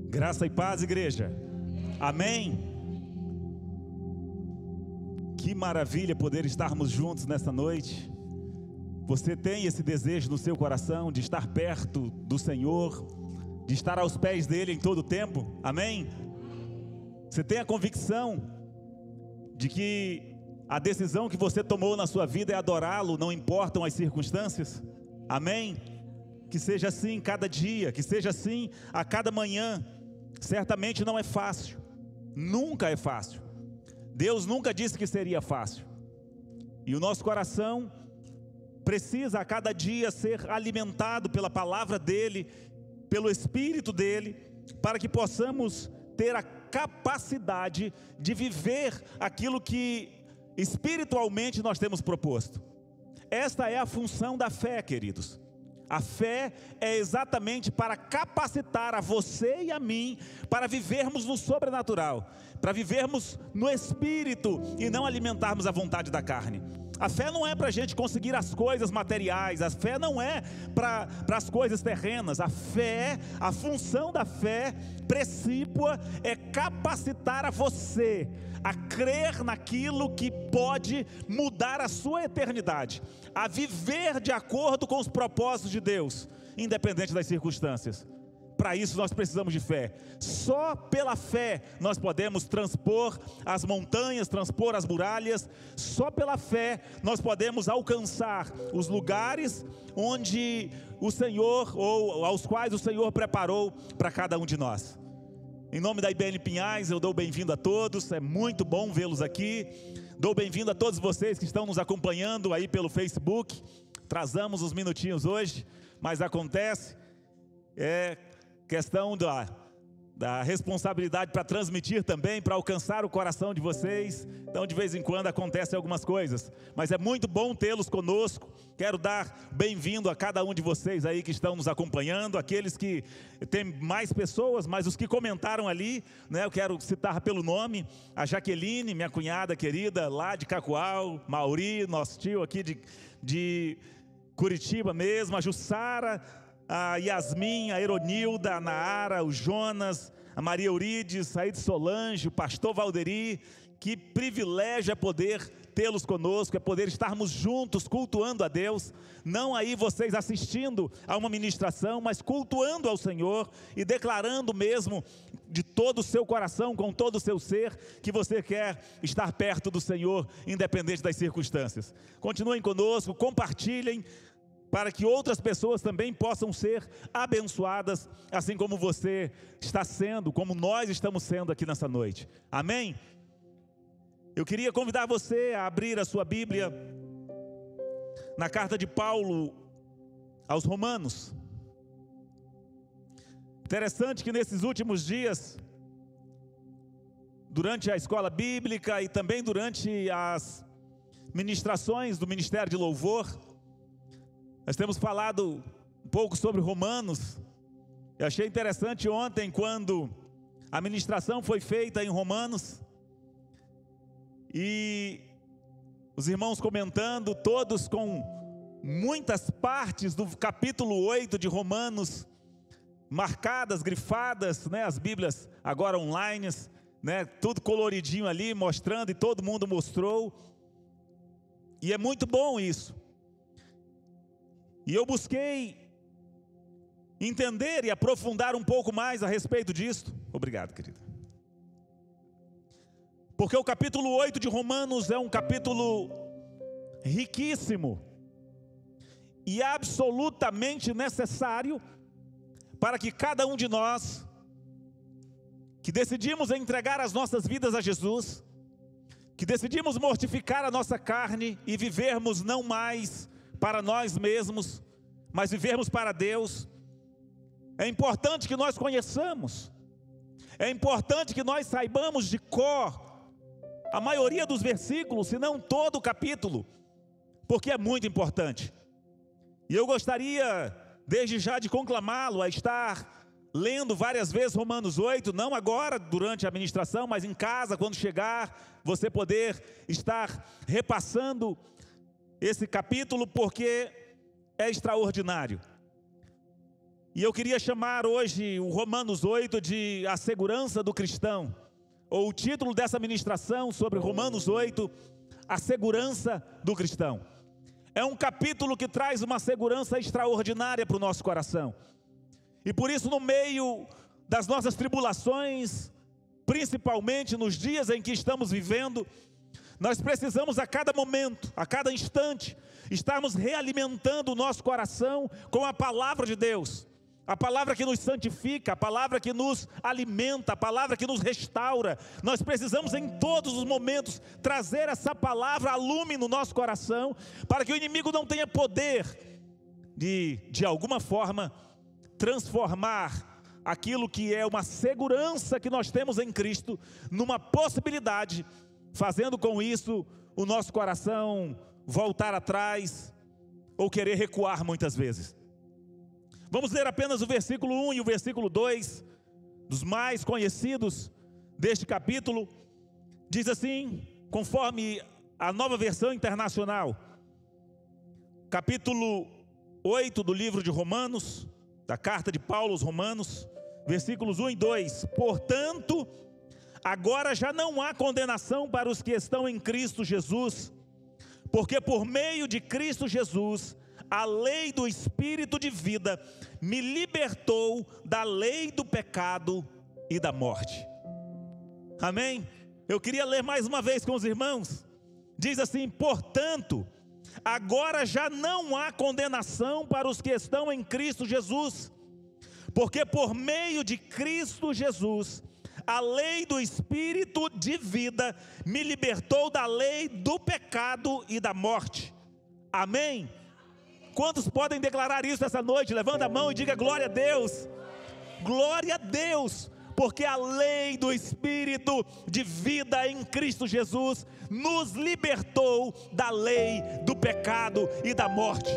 Graça e paz, igreja. Amém. Que maravilha poder estarmos juntos nessa noite. Você tem esse desejo no seu coração de estar perto do Senhor, de estar aos pés dele em todo o tempo? Amém? Você tem a convicção de que a decisão que você tomou na sua vida é adorá-lo, não importam as circunstâncias? Amém? Que seja assim cada dia, que seja assim a cada manhã. Certamente não é fácil, nunca é fácil. Deus nunca disse que seria fácil. E o nosso coração precisa a cada dia ser alimentado pela palavra dEle, pelo Espírito dEle, para que possamos ter a capacidade de viver aquilo que espiritualmente nós temos proposto. Esta é a função da fé, queridos. A fé é exatamente para capacitar a você e a mim para vivermos no sobrenatural, para vivermos no Espírito e não alimentarmos a vontade da carne. A fé não é para a gente conseguir as coisas materiais, a fé não é para as coisas terrenas. A fé, a função da fé precípua é capacitar a você a crer naquilo que pode mudar a sua eternidade, a viver de acordo com os propósitos de Deus, independente das circunstâncias. Para isso nós precisamos de fé. Só pela fé nós podemos transpor as montanhas, transpor as muralhas. Só pela fé nós podemos alcançar os lugares onde o Senhor, ou aos quais o Senhor preparou para cada um de nós. Em nome da IBN Pinhais, eu dou bem-vindo a todos, é muito bom vê-los aqui. Dou bem-vindo a todos vocês que estão nos acompanhando aí pelo Facebook. Atrasamos uns minutinhos hoje, mas acontece. É questão da responsabilidade para transmitir também, para alcançar o coração de vocês. Então de vez em quando acontecem algumas coisas, mas é muito bom tê-los conosco. Quero dar bem-vindo a cada um de vocês aí que estão nos acompanhando, aqueles que tem mais pessoas, mas os que comentaram ali, né, eu quero citar pelo nome, a Jaqueline, minha cunhada querida, lá de Cacoal, Mauri, nosso tio aqui de Curitiba mesmo, a Jussara, a Yasmin, a Eronilda, a Naara, o Jonas, a Maria Eurides, a Ed Solange, o pastor Valderi. Que privilégio é poder tê-los conosco, é poder estarmos juntos cultuando a Deus, não aí vocês assistindo a uma ministração, mas cultuando ao Senhor e declarando mesmo de todo o seu coração, com todo o seu ser, que você quer estar perto do Senhor, independente das circunstâncias. Continuem conosco, compartilhem, para que outras pessoas também possam ser abençoadas, assim como você está sendo, como nós estamos sendo aqui nessa noite. Amém? Eu queria convidar você a abrir a sua Bíblia na carta de Paulo aos Romanos. Interessante que nesses últimos dias, durante a escola bíblica e também durante as ministrações do Ministério de Louvor, nós temos falado um pouco sobre Romanos. Eu achei interessante ontem quando a ministração foi feita em Romanos e os irmãos comentando, todos com muitas partes do capítulo 8 de Romanos marcadas, grifadas, né? As Bíblias agora online, né? Tudo coloridinho ali, mostrando, e todo mundo mostrou. E é muito bom isso. E eu busquei entender e aprofundar um pouco mais a respeito disso. Obrigado, querida. Porque o capítulo 8 de Romanos é um capítulo riquíssimo e absolutamente necessário para que cada um de nós que decidimos entregar as nossas vidas a Jesus, que decidimos mortificar a nossa carne e vivermos não mais para nós mesmos, mas vivermos para Deus. É importante que nós conheçamos, é importante que nós saibamos de cor a maioria dos versículos, se não todo o capítulo, porque é muito importante. E eu gostaria desde já de conclamá-lo a estar lendo várias vezes Romanos 8, não agora durante a ministração, mas em casa, quando chegar, você poder estar repassando esse capítulo, porque é extraordinário. E eu queria chamar hoje o Romanos 8 de a segurança do cristão, ou o título dessa ministração sobre Romanos 8, a segurança do cristão. É um capítulo que traz uma segurança extraordinária para o nosso coração. E por isso, no meio das nossas tribulações, principalmente nos dias em que estamos vivendo, nós precisamos a cada momento, a cada instante, estarmos realimentando o nosso coração com a palavra de Deus. A palavra que nos santifica, a palavra que nos alimenta, a palavra que nos restaura. Nós precisamos em todos os momentos trazer essa palavra a lume no nosso coração, para que o inimigo não tenha poder de alguma forma, transformar aquilo que é uma segurança que nós temos em Cristo, numa possibilidade, fazendo com isso o nosso coração voltar atrás, ou querer recuar muitas vezes. Vamos ler apenas o versículo 1 e o versículo 2, dos mais conhecidos deste capítulo. Diz assim, conforme a Nova Versão Internacional, capítulo 8 do livro de Romanos, da carta de Paulo aos Romanos, versículos 1 e 2. Portanto, agora já não há condenação para os que estão em Cristo Jesus, porque por meio de Cristo Jesus, a lei do Espírito de vida me libertou da lei do pecado e da morte. Amém? Eu queria ler mais uma vez com os irmãos. Diz assim, portanto, agora já não há condenação para os que estão em Cristo Jesus, porque por meio de Cristo Jesus, a lei do Espírito de vida me libertou da lei do pecado e da morte. Amém? Quantos podem declarar isso essa noite? Levanta a mão e diga glória a Deus. Glória a Deus, porque a lei do Espírito de vida em Cristo Jesus nos libertou da lei do pecado e da morte.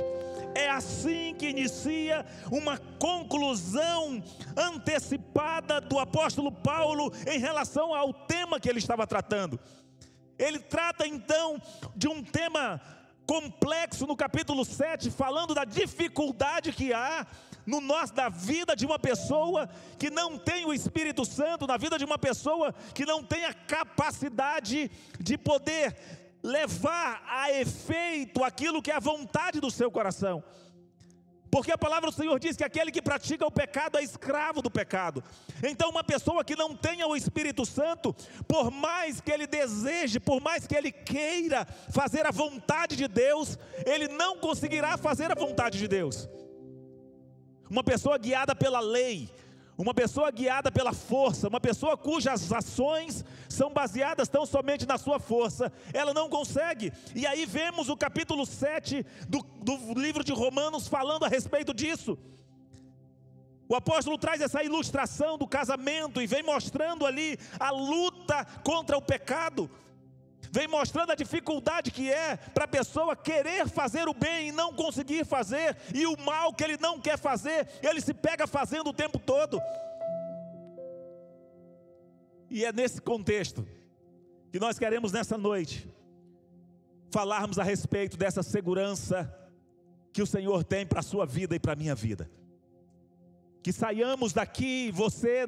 É assim que inicia uma conclusão antecipada do apóstolo Paulo em relação ao tema que ele estava tratando. Ele trata então de um tema complexo no capítulo 7, falando da dificuldade que há da vida de uma pessoa que não tem o Espírito Santo, na vida de uma pessoa que não tem a capacidade de poder levar a efeito aquilo que é a vontade do seu coração. Porque a palavra do Senhor diz que aquele que pratica o pecado é escravo do pecado. Então uma pessoa que não tenha o Espírito Santo, por mais que ele deseje, por mais que ele queira fazer a vontade de Deus, ele não conseguirá fazer a vontade de Deus. Uma pessoa guiada pela lei, uma pessoa guiada pela força, uma pessoa cujas ações são baseadas tão somente na sua força, ela não consegue. E aí vemos o capítulo 7 do livro de Romanos falando a respeito disso. O apóstolo traz essa ilustração do casamento e vem mostrando ali a luta contra o pecado. Vem mostrando a dificuldade que é para a pessoa querer fazer o bem e não conseguir fazer, e o mal que ele não quer fazer, ele se pega fazendo o tempo todo. E é nesse contexto que nós queremos nessa noite falarmos a respeito dessa segurança que o Senhor tem para a sua vida e para a minha vida. Que saiamos daqui, você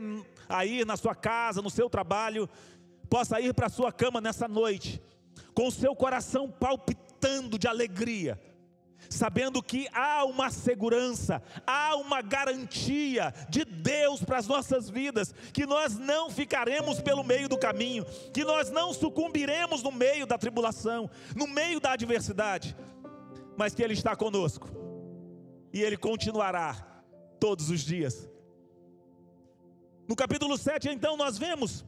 aí na sua casa, no seu trabalho, possa ir para a sua cama nessa noite, com o seu coração palpitando de alegria, sabendo que há uma segurança, há uma garantia de Deus para as nossas vidas, que nós não ficaremos pelo meio do caminho, que nós não sucumbiremos no meio da tribulação, no meio da adversidade, mas que Ele está conosco, e Ele continuará todos os dias. No capítulo 7 então nós vemos,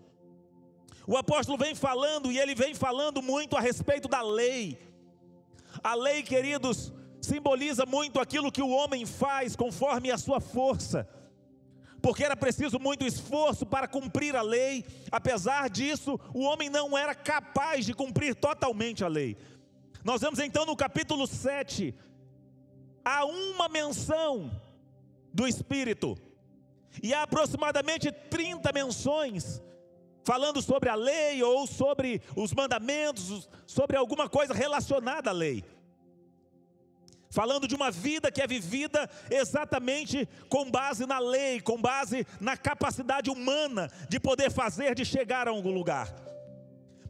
o apóstolo vem falando, e ele vem falando muito a respeito da lei. A lei, queridos, simboliza muito aquilo que o homem faz conforme a sua força, porque era preciso muito esforço para cumprir a lei. Apesar disso, o homem não era capaz de cumprir totalmente a lei. Nós vemos então no capítulo 7, há uma menção do Espírito, e há aproximadamente 30 menções falando sobre a lei, ou sobre os mandamentos, sobre alguma coisa relacionada à lei. falando de uma vida que é vivida exatamente com base na lei, com base na capacidade humana de poder fazer, de chegar a algum lugar.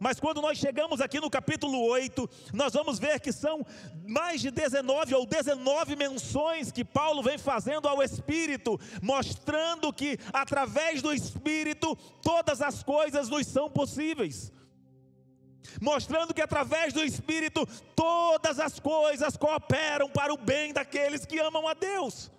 Mas quando nós chegamos aqui no capítulo 8, nós vamos ver que são mais de 19 menções que Paulo vem fazendo ao Espírito, mostrando que através do Espírito todas as coisas nos são possíveis. Mostrando que através do Espírito todas as coisas cooperam para o bem daqueles que amam a Deus.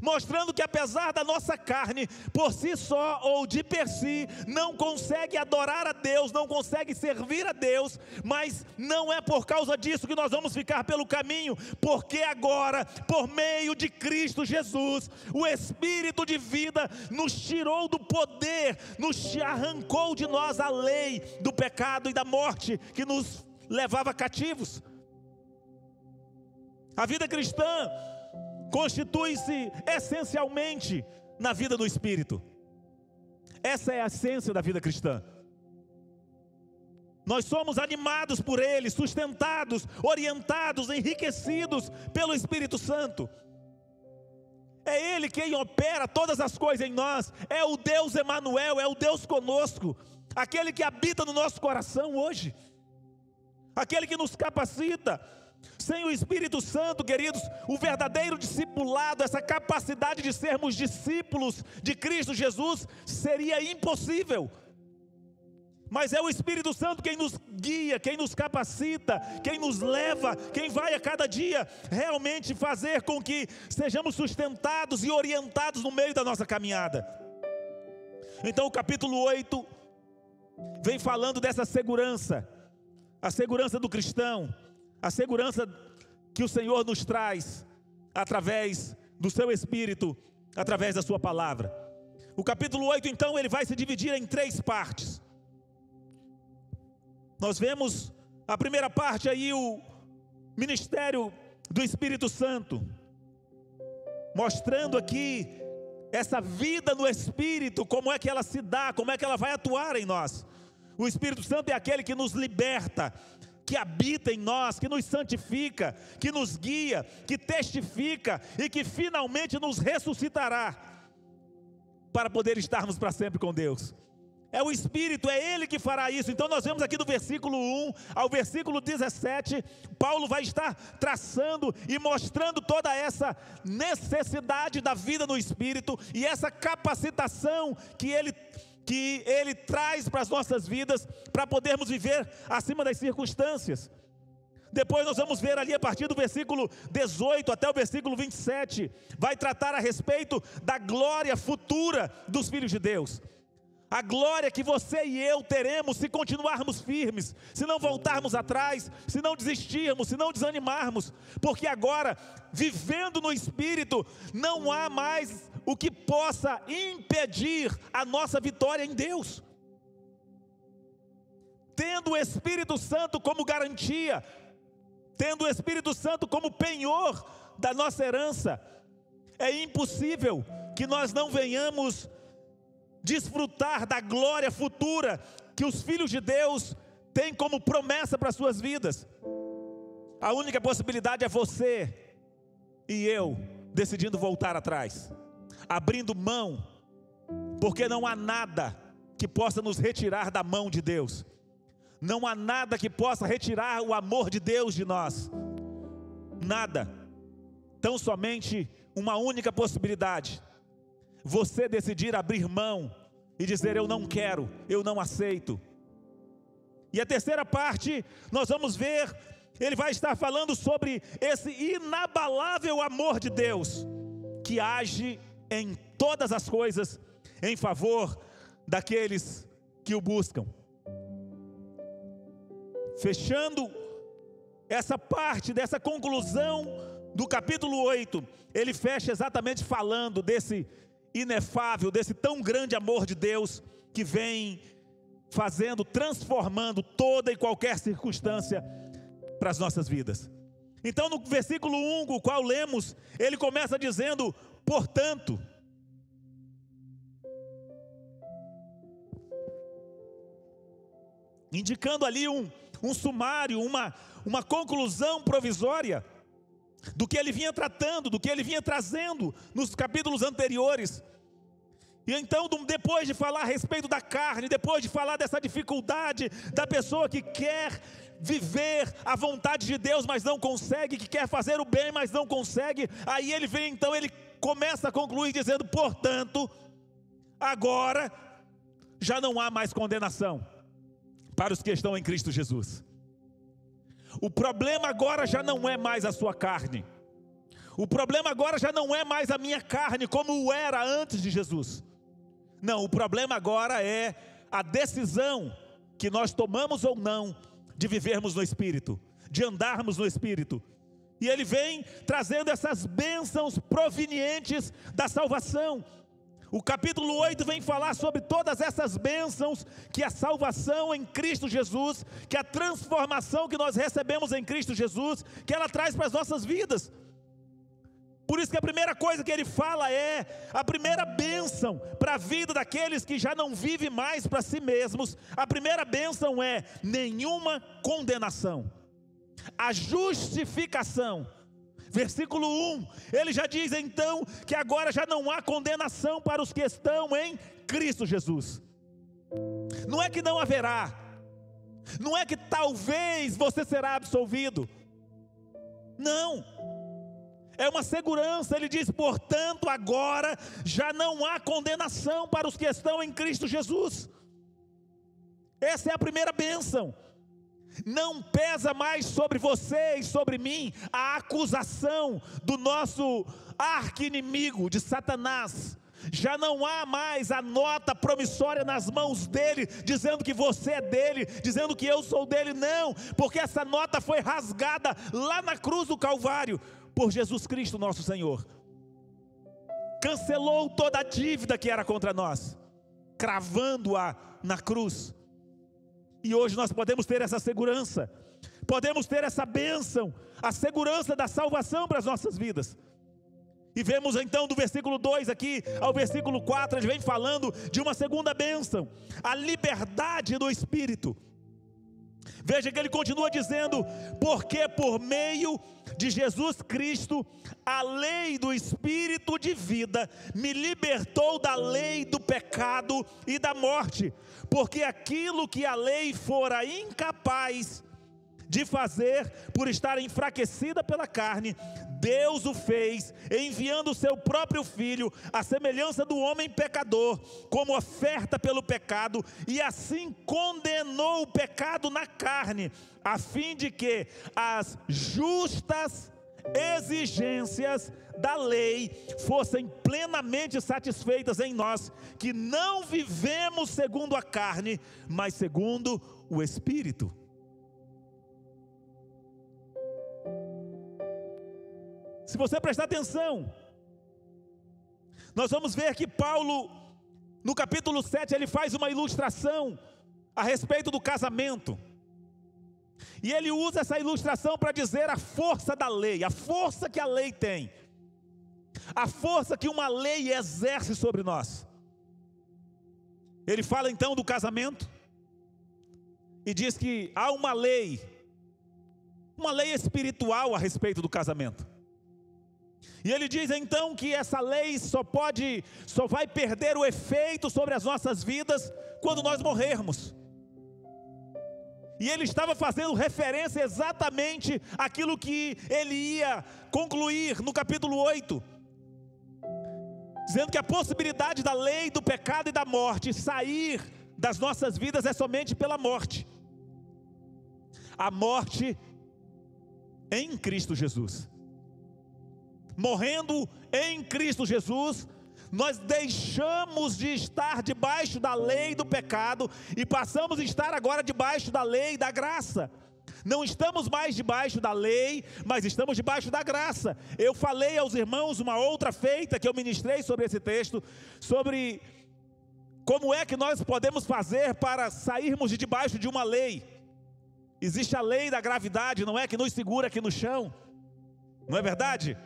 Mostrando que apesar da nossa carne, por si só ou de per si, não consegue adorar a Deus, não consegue servir a Deus, mas não é por causa disso que nós vamos ficar pelo caminho, porque agora, por meio de Cristo Jesus, o Espírito de vida nos tirou do poder, nos arrancou de nós a lei do pecado e da morte que nos levava cativos. A vida cristã constitui-se essencialmente na vida do Espírito. Essa é a essência da vida cristã. Nós somos animados por Ele, sustentados, orientados, enriquecidos pelo Espírito Santo. É Ele quem opera todas as coisas em nós. É o Deus Emanuel, é o Deus conosco, aquele que habita no nosso coração hoje, aquele que nos capacita. Sem o Espírito Santo, queridos, o verdadeiro discipulado, essa capacidade de sermos discípulos de Cristo Jesus, seria impossível. Mas é o Espírito Santo quem nos guia, quem nos capacita, quem nos leva, quem vai a cada dia realmente fazer com que sejamos sustentados e orientados no meio da nossa caminhada. Então o capítulo 8 vem falando dessa segurança, a segurança do cristão, a segurança que o Senhor nos traz através do seu Espírito, através da sua palavra. O capítulo 8 então ele vai se dividir em 3 partes. Nós vemos a primeira parte aí, o ministério do Espírito Santo, mostrando aqui essa vida no Espírito, como é que ela se dá, como é que ela vai atuar em nós. O Espírito Santo é aquele que nos liberta, que habita em nós, que nos santifica, que nos guia, que testifica e que finalmente nos ressuscitará para poder estarmos para sempre com Deus. É o Espírito, é Ele que fará isso. Então nós vemos aqui do versículo 1 ao versículo 17, Paulo vai estar traçando e mostrando toda essa necessidade da vida no Espírito e essa capacitação que Ele traz para as nossas vidas, para podermos viver acima das circunstâncias. Depois nós vamos ver ali a partir do versículo 18 até o versículo 27, vai tratar a respeito da glória futura dos filhos de Deus. A glória que você e eu teremos se continuarmos firmes, se não voltarmos atrás, se não desistirmos, se não desanimarmos, porque agora, vivendo no Espírito, não há mais o que possa impedir a nossa vitória em Deus. Tendo o Espírito Santo como garantia, tendo o Espírito Santo como penhor da nossa herança, é impossível que nós não venhamos desfrutar da glória futura que os filhos de Deus têm como promessa para as suas vidas. A única possibilidade é você e eu decidindo voltar atrás, abrindo mão, porque não há nada que possa nos retirar da mão de Deus, não há nada que possa retirar o amor de Deus de nós, nada, tão somente uma única possibilidade: você decidir abrir mão e dizer: eu não quero, eu não aceito. E a terceira parte, nós vamos ver, ele vai estar falando sobre esse inabalável amor de Deus, que age em todas as coisas em favor daqueles que o buscam. Fechando essa parte, dessa conclusão do capítulo 8, ele fecha exatamente falando desse inefável, desse tão grande amor de Deus que vem fazendo, transformando toda e qualquer circunstância para as nossas vidas. Então no versículo 1, o qual lemos, ele começa dizendo: portanto. Indicando ali um sumário, uma conclusão provisória. do que ele vinha tratando, do que ele vinha trazendo nos capítulos anteriores. E então, depois de falar a respeito da carne, depois de falar dessa dificuldade da pessoa que quer viver a vontade de Deus, mas não consegue, que quer fazer o bem, mas não consegue, aí ele vem, então ele começa a concluir dizendo: portanto, agora já não há mais condenação para os que estão em Cristo Jesus. O problema agora já não é mais a sua carne. O problema agora já não é mais a minha carne como era antes de Jesus. Não, o problema agora é a decisão que nós tomamos ou não de vivermos no Espírito, de andarmos no Espírito. E ele vem trazendo essas bênçãos provenientes da salvação. O capítulo 8 vem falar sobre todas essas bênçãos que a salvação em Cristo Jesus, que a transformação que nós recebemos em Cristo Jesus, que ela traz para as nossas vidas. Por isso que a primeira coisa que ele fala é, a primeira bênção para a vida daqueles que já não vivem mais para si mesmos, a primeira bênção é nenhuma condenação, a justificação. Versículo 1, ele já diz então que agora já não há condenação para os que estão em Cristo Jesus. Não é que não haverá, não é que talvez você será absolvido, não, é uma segurança. Ele diz: portanto agora já não há condenação para os que estão em Cristo Jesus. Essa é a primeira bênção. Não pesa mais sobre você e sobre mim a acusação do nosso arqui-inimigo, de Satanás. Já não há mais a nota promissória nas mãos dele, dizendo que você é dele, dizendo que eu sou dele. Não, porque essa nota foi rasgada lá na cruz do Calvário, por Jesus Cristo nosso Senhor. Cancelou toda a dívida que era contra nós, cravando-a na cruz. E hoje nós podemos ter essa segurança, podemos ter essa bênção, a segurança da salvação para as nossas vidas. E vemos então do versículo 2 aqui ao versículo 4, ele vem falando de uma segunda bênção, a liberdade do Espírito. Veja que ele continua dizendo: porque por meio de Jesus Cristo, a lei do Espírito de vida me libertou da lei do pecado e da morte. Porque aquilo que a lei fora incapaz de fazer, por estar enfraquecida pela carne, Deus o fez, enviando o seu próprio Filho, à semelhança do homem pecador, como oferta pelo pecado, e assim condenou o pecado na carne, a fim de que as justas exigências da lei fossem plenamente satisfeitas em nós, que não vivemos segundo a carne, mas segundo o Espírito. Se você prestar atenção, nós vamos ver que Paulo, no capítulo 7, ele faz uma ilustração a respeito do casamento. E ele usa essa ilustração para dizer a força da lei, a força que a lei tem, a força que uma lei exerce sobre nós. Ele fala então do casamento, e diz que há uma lei espiritual a respeito do casamento. E ele diz então que essa lei só vai perder o efeito sobre as nossas vidas quando nós morrermos. E ele estava fazendo referência exatamente àquilo que ele ia concluir no capítulo 8, dizendo que a possibilidade da lei, do pecado e da morte sair das nossas vidas é somente pela morte. A morte em Cristo Jesus. Morrendo em Cristo Jesus, nós deixamos de estar debaixo da lei do pecado e passamos a estar agora debaixo da lei da graça. Não estamos mais debaixo da lei, mas estamos debaixo da graça. Eu falei aos irmãos uma outra feita que eu ministrei sobre esse texto, sobre como é que nós podemos fazer para sairmos de debaixo de uma lei. Existe a lei da gravidade, não é, que nos segura aqui no chão, não é verdade?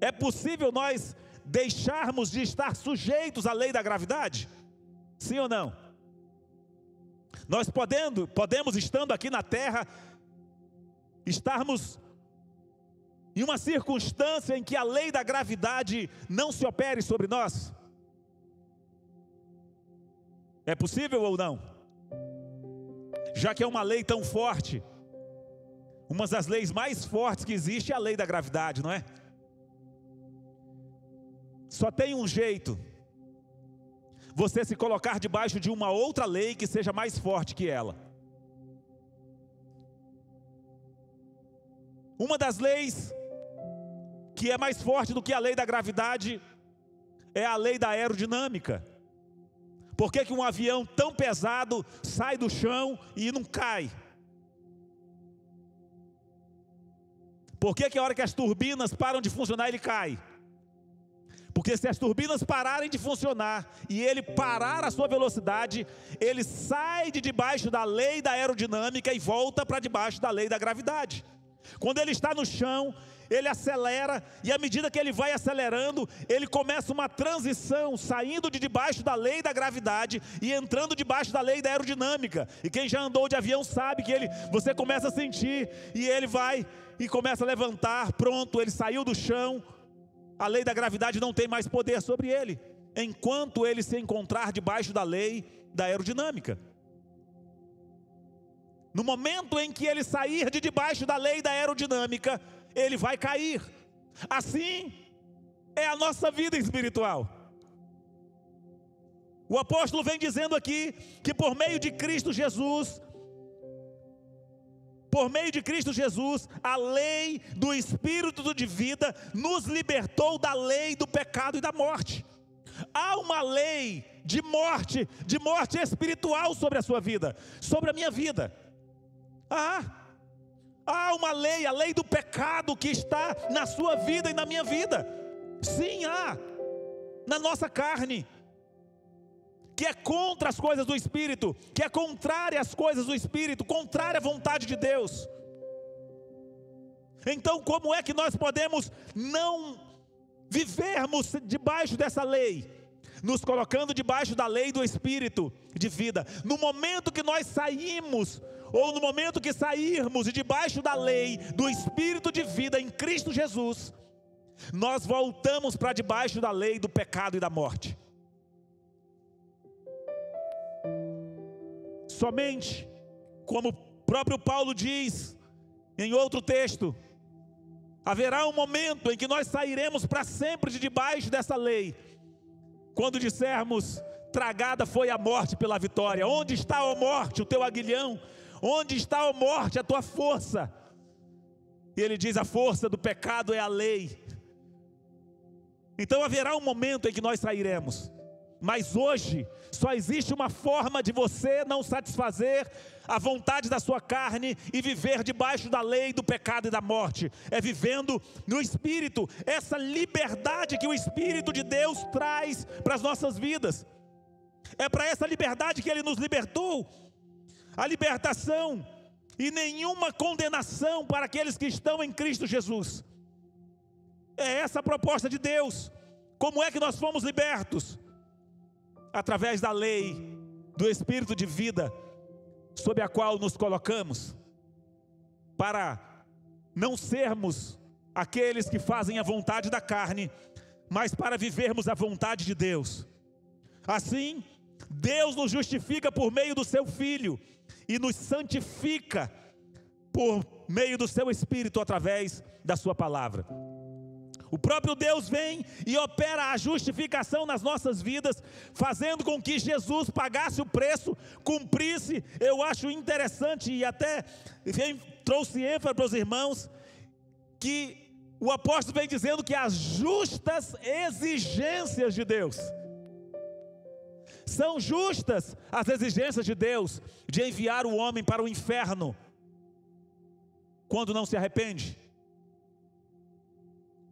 É possível nós deixarmos de estar sujeitos à lei da gravidade? Sim ou não? Nós podemos, estando aqui na terra, estarmos em uma circunstância em que a lei da gravidade não se opere sobre nós? É possível ou não? Já que é uma lei tão forte, uma das leis mais fortes que existe é a lei da gravidade, não é? Só tem um jeito: você se colocar debaixo de uma outra lei que seja mais forte que ela. Uma das leis que é mais forte do que a lei da gravidade é a lei da aerodinâmica. Por que um avião tão pesado sai do chão e não cai? Por que a hora que as turbinas param de funcionar ele cai? Porque se as turbinas pararem de funcionar e ele parar a sua velocidade, ele sai de debaixo da lei da aerodinâmica e volta para debaixo da lei da gravidade. Quando ele está no chão, ele acelera, e à medida que ele vai acelerando, ele começa uma transição, saindo de debaixo da lei da gravidade e entrando debaixo da lei da aerodinâmica. E quem já andou de avião sabe que você começa a sentir, e ele vai e começa a levantar, pronto, ele saiu do chão, a lei da gravidade não tem mais poder sobre ele, enquanto ele se encontrar debaixo da lei da aerodinâmica. No momento em que ele sair de debaixo da lei da aerodinâmica, ele vai cair. Assim é a nossa vida espiritual. O apóstolo vem dizendo aqui que por meio de Cristo Jesus, a lei do Espírito de vida nos libertou da lei do pecado e da morte. Há uma lei de morte espiritual sobre a sua vida, sobre a minha vida. Há uma lei, a lei do pecado que está na sua vida e na minha vida. Sim, há, na nossa carne, que é contra as coisas do Espírito, que é contrária às coisas do Espírito, contrária à vontade de Deus. Então, como é que nós podemos não vivermos debaixo dessa lei? Nos colocando debaixo da lei do Espírito de vida. No momento que nós saímos, ou no momento que sairmos de debaixo da lei do Espírito de vida em Cristo Jesus, nós voltamos para debaixo da lei do pecado e da morte. Somente, como o próprio Paulo diz em outro texto, haverá um momento em que nós sairemos para sempre de debaixo dessa lei, quando dissermos: tragada foi a morte pela vitória. Onde está, ó morte, o teu aguilhão? Onde está, ó morte, a tua força? E ele diz: a força do pecado é a lei. Então haverá um momento em que nós sairemos. Mas hoje só existe uma forma de você não satisfazer a vontade da sua carne e viver debaixo da lei do pecado e da morte. É vivendo no Espírito, essa liberdade que o Espírito de Deus traz para as nossas vidas. É para essa liberdade que Ele nos libertou. A libertação e nenhuma condenação para aqueles que estão em Cristo Jesus. É essa a proposta de Deus. Como é que nós fomos libertos? Através da lei do Espírito de vida, sob a qual nos colocamos, para não sermos aqueles que fazem a vontade da carne, mas para vivermos a vontade de Deus. Assim, Deus nos justifica por meio do seu Filho, e nos santifica por meio do seu Espírito, através da sua palavra. O próprio Deus vem e opera a justificação nas nossas vidas, fazendo com que Jesus pagasse o preço, cumprisse. Eu acho interessante, e até trouxe ênfase para os irmãos, que o apóstolo vem dizendo que as justas exigências de Deus, são justas as exigências de Deus, de enviar o homem para o inferno, quando não se arrepende.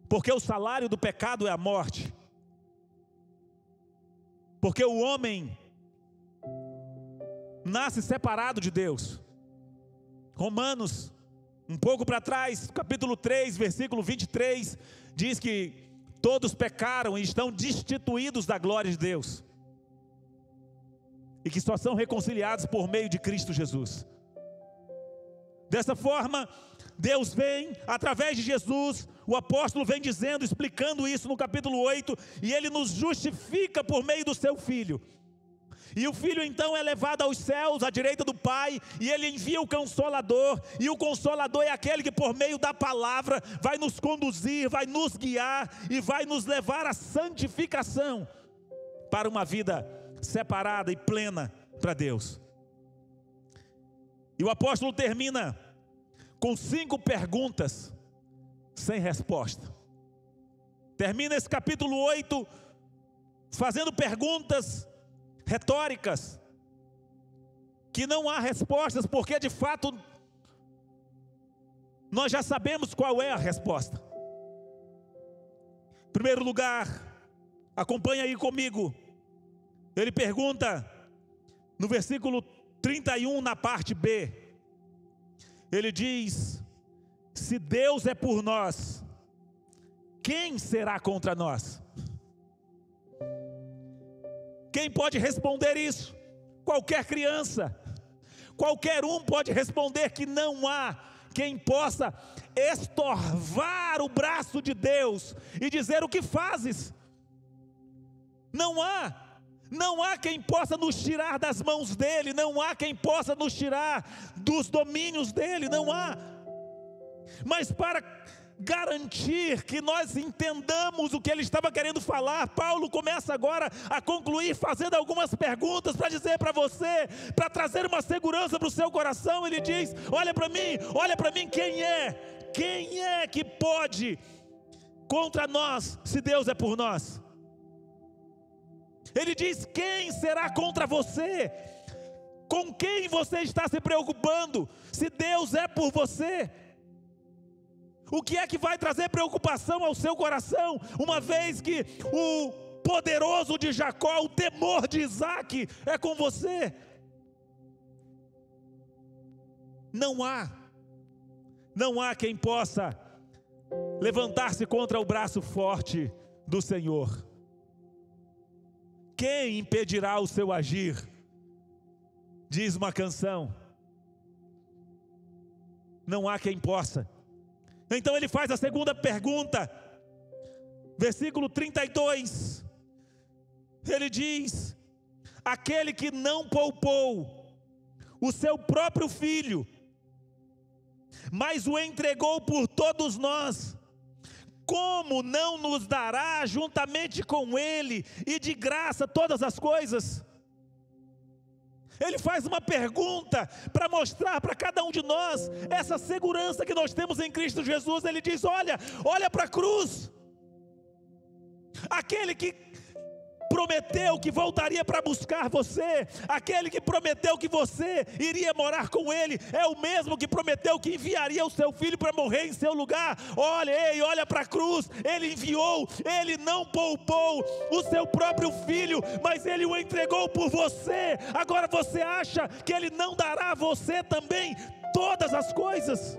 Porque o salário do pecado é a morte. Porque o homem nasce separado de Deus. Romanos, um pouco para trás, capítulo 3, versículo 23, diz que todos pecaram e estão destituídos da glória de Deus. E que só são reconciliados por meio de Cristo Jesus. Dessa forma, Deus vem, através de Jesus, o apóstolo vem dizendo, explicando isso no capítulo 8, e Ele nos justifica por meio do Seu Filho. E o Filho então é levado aos céus, à direita do Pai, e Ele envia o Consolador, e o Consolador é aquele que por meio da palavra vai nos conduzir, vai nos guiar, e vai nos levar à santificação, para uma vida separada e plena para Deus. E o apóstolo termina com 5 perguntas sem resposta. Termina esse capítulo 8 fazendo perguntas retóricas, que não há respostas, porque de fato nós já sabemos qual é a resposta. Em primeiro lugar, acompanha aí comigo, ele pergunta no versículo 31, na parte B, ele diz: se Deus é por nós, quem será contra nós? Quem pode responder isso? Qualquer criança, qualquer um pode responder que não há quem possa estorvar o braço de Deus e dizer: o que fazes? Não há quem possa nos tirar das mãos dele, não há quem possa nos tirar dos domínios dele, não há. Mas para garantir que nós entendamos o que ele estava querendo falar, Paulo começa agora a concluir fazendo algumas perguntas para dizer para você, para trazer uma segurança para o seu coração. Ele diz: olha para mim, quem é que pode contra nós, se Deus é por nós? Ele diz: quem será contra você? Com quem você está se preocupando, se Deus é por você? O que é que vai trazer preocupação ao seu coração, uma vez que o poderoso de Jacó, o temor de Isaac é com você? Não há quem possa levantar-se contra o braço forte do Senhor. Quem impedirá o seu agir? Diz uma canção. Não há quem possa. Então ele faz a segunda pergunta, versículo 32, ele diz: aquele que não poupou o seu próprio filho, mas o entregou por todos nós, como não nos dará juntamente com ele e de graça todas as coisas? Ele faz uma pergunta para mostrar para cada um de nós essa segurança que nós temos em Cristo Jesus. Ele diz: olha para a cruz. Aquele que prometeu que voltaria para buscar você, aquele que prometeu que você iria morar com ele, é o mesmo que prometeu que enviaria o seu filho para morrer em seu lugar. Olha para a cruz. Ele enviou, ele não poupou o seu próprio filho, mas ele o entregou por você. Agora você acha que ele não dará a você também todas as coisas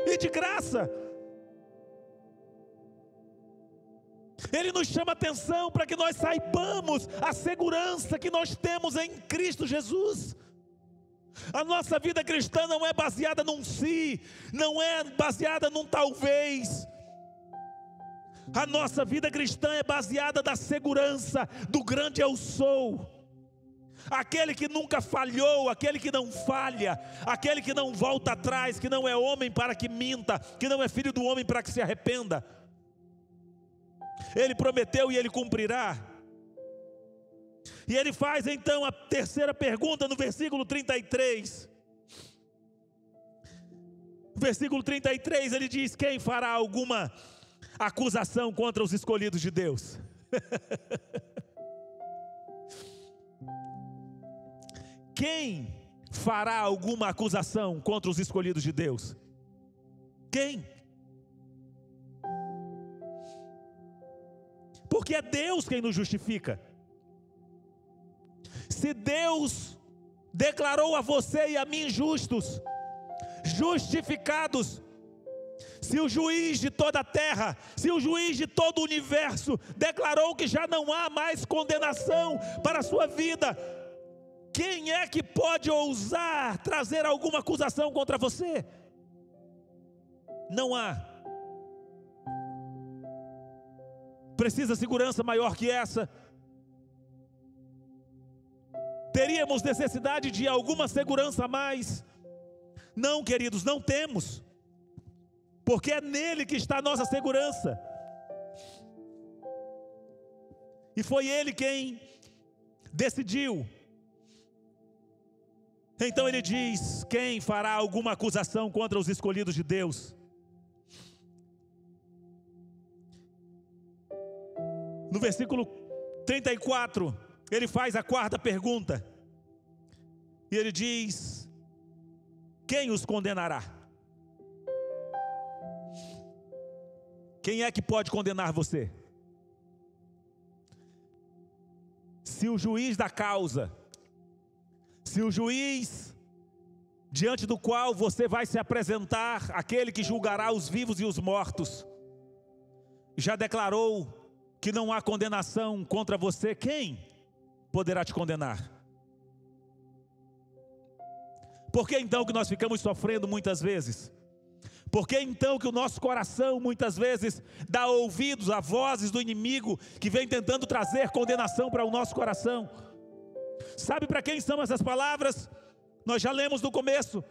e de graça? Ele nos chama atenção para que nós saibamos a segurança que nós temos em Cristo Jesus. A nossa vida cristã não é baseada num si, não é baseada num talvez. A nossa vida cristã é baseada na segurança do grande eu sou. Aquele que nunca falhou, aquele que não falha, aquele que não volta atrás, que não é homem para que minta, que não é filho do homem para que se arrependa. Ele prometeu e ele cumprirá. E ele faz então a terceira pergunta no versículo 33. No versículo 33 ele diz: quem fará alguma acusação contra os escolhidos de Deus? Quem fará alguma acusação contra os escolhidos de Deus? Quem? Porque é Deus quem nos justifica. Se Deus declarou a você e a mim justos, justificados, se o juiz de toda a terra, se o juiz de todo o universo declarou que já não há mais condenação para a sua vida, quem é que pode ousar trazer alguma acusação contra você? Não há. Precisa segurança maior que essa? Teríamos necessidade de alguma segurança a mais? Não, queridos, não temos. Porque é nele que está a nossa segurança. E foi ele quem decidiu. Então ele diz: quem fará alguma acusação contra os escolhidos de Deus? No versículo 34, ele faz a quarta pergunta. E ele diz: quem os condenará? Quem é que pode condenar você? Se o juiz da causa, se o juiz diante do qual você vai se apresentar, aquele que julgará os vivos e os mortos, já declarou que não há condenação contra você, quem poderá te condenar? Por que então que nós ficamos sofrendo muitas vezes? Por que então que o nosso coração muitas vezes dá ouvidos a vozes do inimigo que vem tentando trazer condenação para o nosso coração? Sabe para quem são essas palavras? Nós já lemos no começo: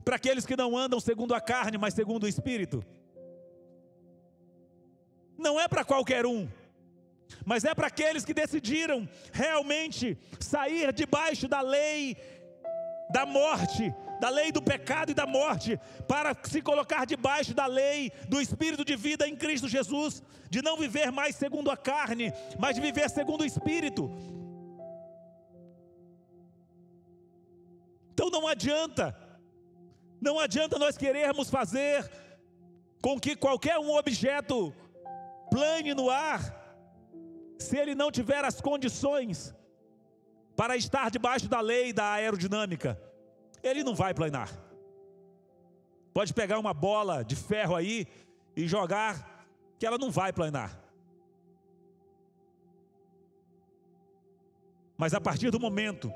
para aqueles que não andam segundo a carne, mas segundo o Espírito. Não é para qualquer um, mas é para aqueles que decidiram realmente sair debaixo da lei da morte, da lei do pecado e da morte, para se colocar debaixo da lei do Espírito de vida em Cristo Jesus, de não viver mais segundo a carne, mas de viver segundo o Espírito. Então não adianta nós querermos fazer com que qualquer um objeto plane no ar, se ele não tiver as condições para estar debaixo da lei da aerodinâmica. Ele não vai planar. Pode pegar uma bola de ferro aí e jogar, que ela não vai planar. Mas a partir do momento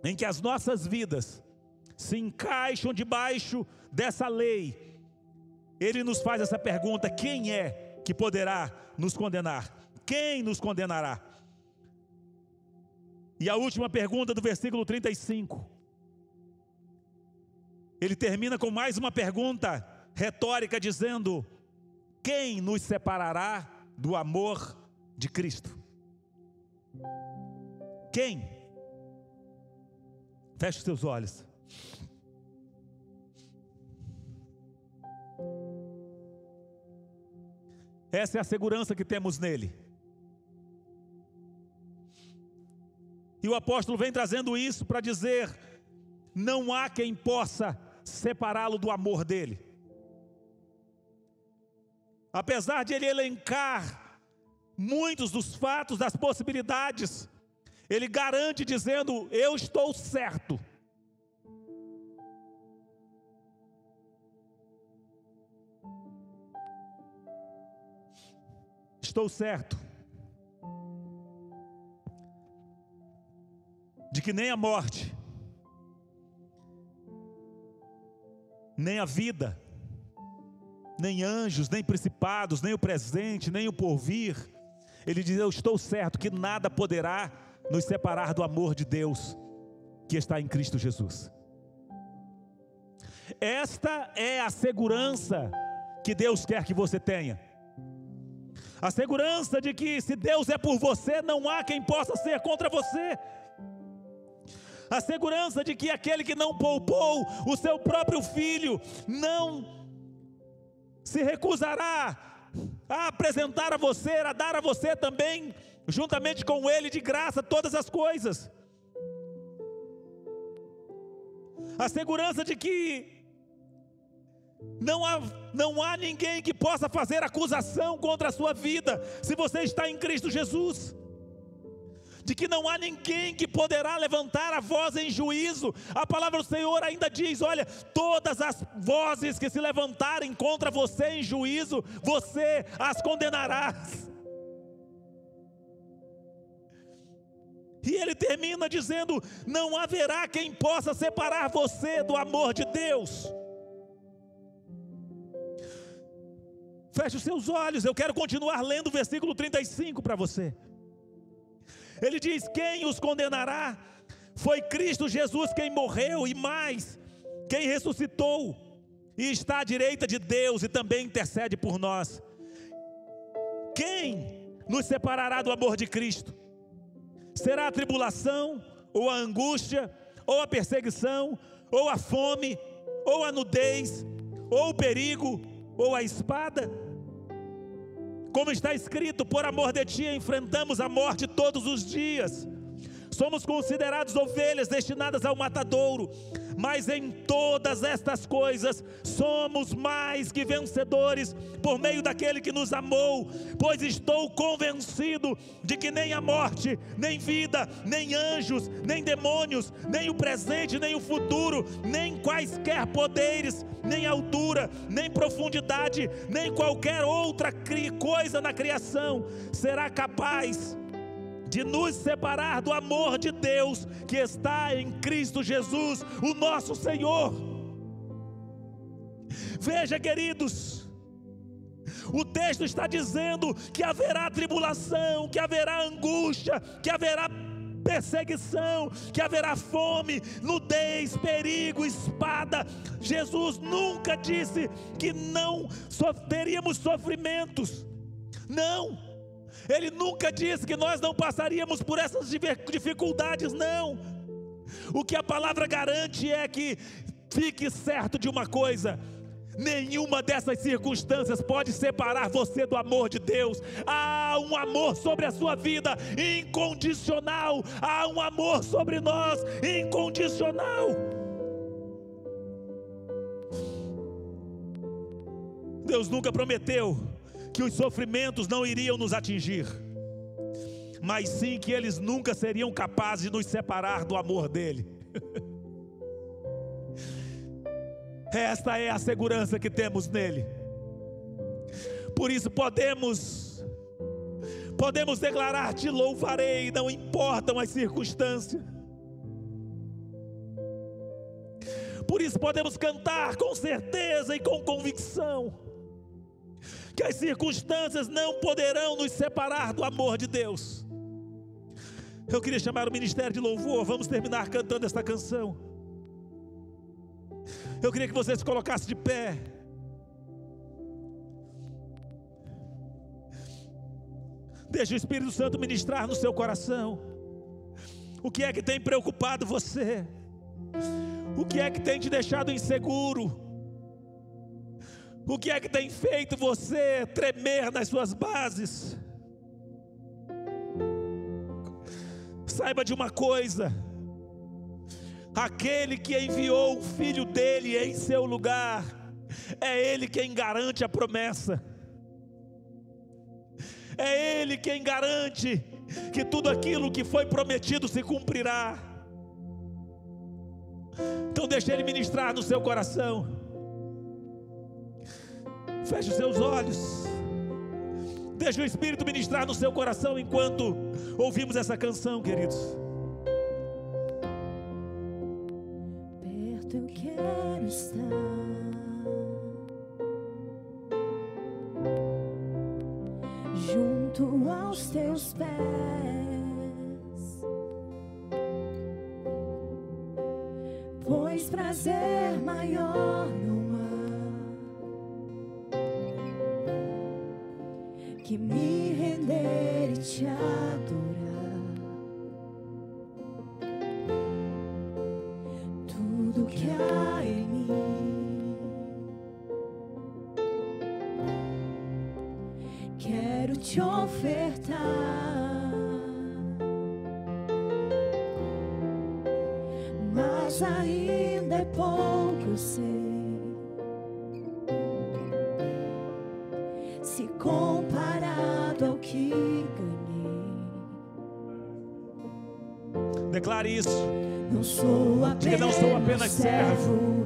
em que as nossas vidas se encaixam debaixo dessa lei, ele nos faz essa pergunta: quem é que poderá nos condenar? Quem nos condenará? E a última pergunta do versículo 35, ele termina com mais uma pergunta retórica, dizendo: quem nos separará do amor de Cristo? Quem? Feche os seus olhos. Essa é a segurança que temos nele. E o apóstolo vem trazendo isso para dizer: não há quem possa separá-lo do amor dele. Apesar de ele elencar muitos dos fatos, das possibilidades, ele garante dizendo: eu estou certo. Estou certo de que nem a morte, nem a vida, nem anjos, nem principados, nem o presente, nem o porvir, ele diz: eu estou certo que nada poderá nos separar do amor de Deus que está em Cristo Jesus. Esta é a segurança que Deus quer que você tenha. A segurança de que se Deus é por você, não há quem possa ser contra você. A segurança de que aquele que não poupou o seu próprio filho, não se recusará a apresentar a você, a dar a você também, juntamente com ele de graça, todas as coisas. A segurança de que não há ninguém que possa fazer acusação contra a sua vida, se você está em Cristo Jesus. De que não há ninguém que poderá levantar a voz em juízo. A palavra do Senhor ainda diz: olha, todas as vozes que se levantarem contra você em juízo, você as condenarás. E ele termina dizendo: não haverá quem possa separar você do amor de Deus. Feche os seus olhos, eu quero continuar lendo o versículo 35 para você. Ele diz: quem os condenará? Foi Cristo Jesus quem morreu, e mais, quem ressuscitou e está à direita de Deus e também intercede por nós. Quem nos separará do amor de Cristo? Será a tribulação, ou a angústia, ou a perseguição, ou a fome, ou a nudez, ou o perigo, ou a espada? Como está escrito: por amor de ti enfrentamos a morte todos os dias. Somos considerados ovelhas destinadas ao matadouro, mas em todas estas coisas somos mais que vencedores por meio daquele que nos amou, pois estou convencido de que nem a morte, nem vida, nem anjos, nem demônios, nem o presente, nem o futuro, nem quaisquer poderes, nem altura, nem profundidade, nem qualquer outra coisa na criação será capaz de nos separar do amor de Deus que está em Cristo Jesus, o nosso Senhor. Veja, queridos, o texto está dizendo que haverá tribulação, que haverá angústia, que haverá perseguição, que haverá fome, nudez, perigo, espada. Jesus nunca disse que não teríamos sofrimentos. Não. Ele nunca disse que nós não passaríamos por essas dificuldades, não. O que a palavra garante é que fique certo de uma coisa: nenhuma dessas circunstâncias pode separar você do amor de Deus. Há um amor sobre a sua vida incondicional. Há um amor sobre nós incondicional. Deus nunca prometeu que os sofrimentos não iriam nos atingir, mas sim que eles nunca seriam capazes de nos separar do amor dele. Esta é a segurança que temos nele. Por isso podemos declarar: te louvarei, não importam as circunstâncias. Por isso podemos cantar com certeza e com convicção que as circunstâncias não poderão nos separar do amor de Deus. Eu queria chamar o ministério de louvor. Vamos terminar cantando esta canção. Eu queria que você se colocasse de pé. Deixe o Espírito Santo ministrar no seu coração. O que é que tem preocupado você? O que é que tem te deixado inseguro? O que é que tem feito você tremer nas suas bases? Saiba de uma coisa: aquele que enviou o Filho dele em seu lugar, é Ele quem garante a promessa. É Ele quem garante que tudo aquilo que foi prometido se cumprirá. Então deixe Ele ministrar no seu coração. Feche os seus olhos. Deixe o Espírito ministrar no seu coração enquanto ouvimos essa canção, queridos. Perto eu quero estar, junto aos teus pés, pois prazer maior não que me render e te adorar. Tudo que há em mim quero te ofertar, mas ainda é pouco, eu sei. Se comparado ao que ganhei, declare isso. Não sou apenas, diga: não sou apenas servo,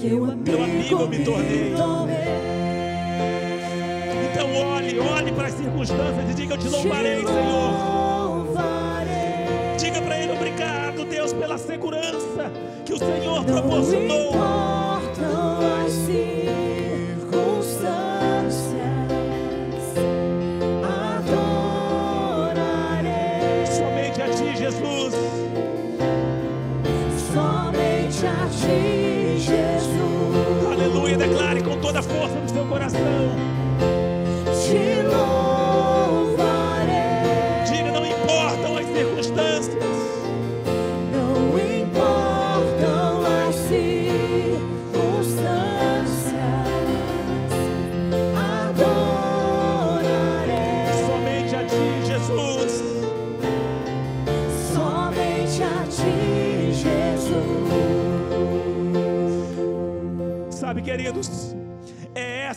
teu amigo eu me tornei. Então olhe para as circunstâncias e diga: eu te louvarei, Senhor. Diga para Ele: obrigado, Deus, pela segurança que o Senhor proporcionou. Não importam as circunstâncias,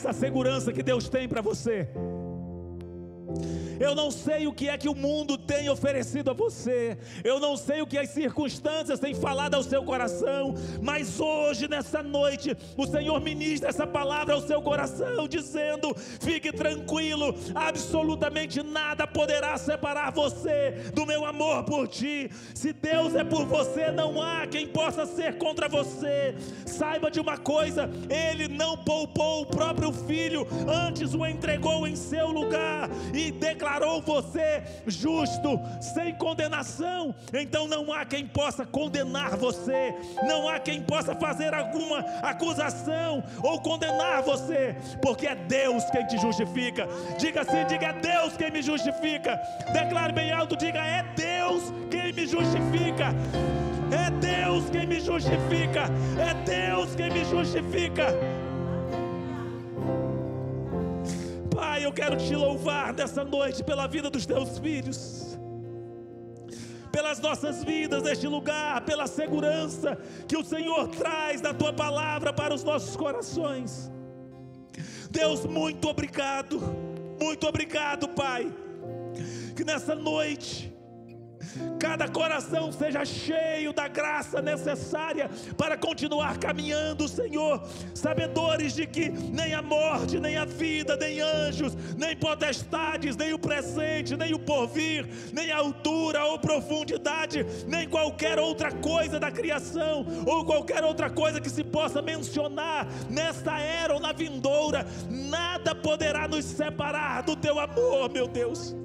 essa segurança que Deus tem para você. Eu não sei o que é que o mundo tem oferecido a você, eu não sei o que as circunstâncias têm falado ao seu coração, mas hoje, nessa noite, o Senhor ministra essa palavra ao seu coração, dizendo: fique tranquilo, absolutamente nada poderá separar você do meu amor por ti. Se Deus é por você, não há quem possa ser contra você. Saiba de uma coisa: Ele não poupou o próprio Filho, antes o entregou em seu lugar e declarou você justo, sem condenação. Então não há quem possa condenar você, não há quem possa fazer alguma acusação ou condenar você, porque é Deus quem te justifica. Diga assim, diga: é Deus quem me justifica. Declare bem alto, diga: é Deus quem me justifica. É Deus quem me justifica. É Deus quem me justifica. Pai, eu quero te louvar nessa noite pela vida dos teus filhos, pelas nossas vidas neste lugar, pela segurança que o Senhor traz da tua palavra para os nossos corações. Deus, muito obrigado, Pai, que nessa noite cada coração seja cheio da graça necessária para continuar caminhando, Senhor, sabedores de que nem a morte, nem a vida, nem anjos, nem potestades, nem o presente, nem o porvir, nem a altura ou profundidade, nem qualquer outra coisa da criação, ou qualquer outra coisa que se possa mencionar nesta era ou na vindoura, nada poderá nos separar do teu amor, meu Deus.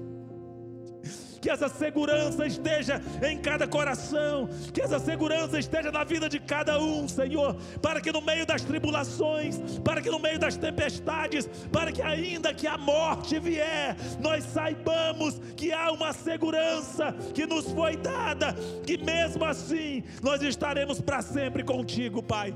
Que essa segurança esteja em cada coração, que essa segurança esteja na vida de cada um, Senhor, para que no meio das tribulações, para que no meio das tempestades, para que ainda que a morte vier, nós saibamos que há uma segurança que nos foi dada, que mesmo assim nós estaremos para sempre contigo, Pai.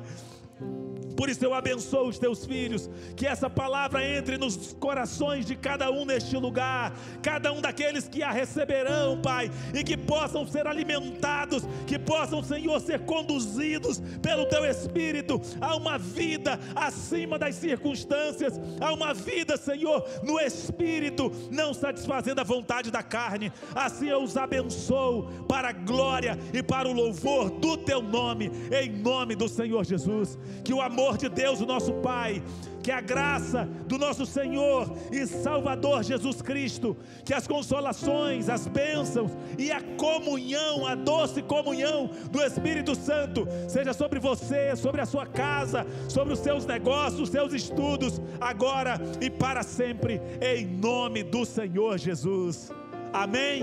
Por isso eu abençoo os teus filhos, que essa palavra entre nos corações de cada um neste lugar, cada um daqueles que a receberão, Pai, e que possam ser alimentados, que possam, Senhor, ser conduzidos pelo teu Espírito a uma vida acima das circunstâncias, a uma vida, Senhor, no Espírito, não satisfazendo a vontade da carne. Assim eu os abençoo para a glória e para o louvor do teu nome, em nome do Senhor Jesus. Que o amor de Deus, o nosso Pai, que a graça do nosso Senhor e Salvador Jesus Cristo, que as consolações, as bênçãos e a comunhão, a doce comunhão do Espírito Santo seja sobre você, sobre a sua casa, sobre os seus negócios, os seus estudos, agora e para sempre, em nome do Senhor Jesus. Amém?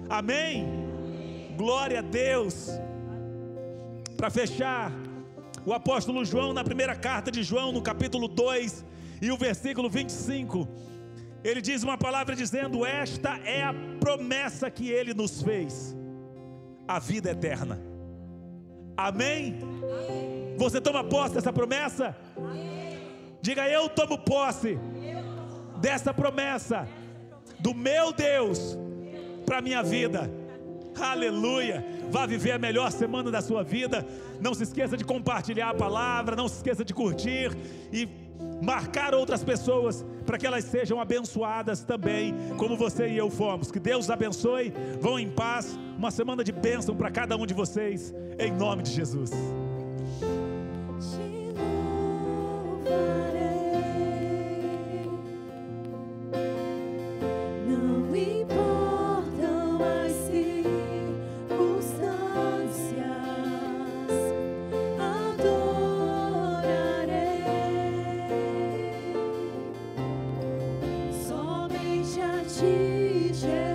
Amém? Glória a Deus. Para fechar, o apóstolo João, na primeira carta de João, no capítulo 2 e o versículo 25, ele diz uma palavra dizendo: esta é a promessa que ele nos fez, a vida eterna. Amém? Você toma posse dessa promessa? Diga: eu tomo posse dessa promessa do meu Deus para a minha vida. Aleluia. Vá viver a melhor semana da sua vida. Não se esqueça de compartilhar a palavra, não se esqueça de curtir e marcar outras pessoas para que elas sejam abençoadas também, como você e eu fomos. Que Deus abençoe. Vão em paz. Uma semana de bênção para cada um de vocês, em nome de Jesus. Jesus.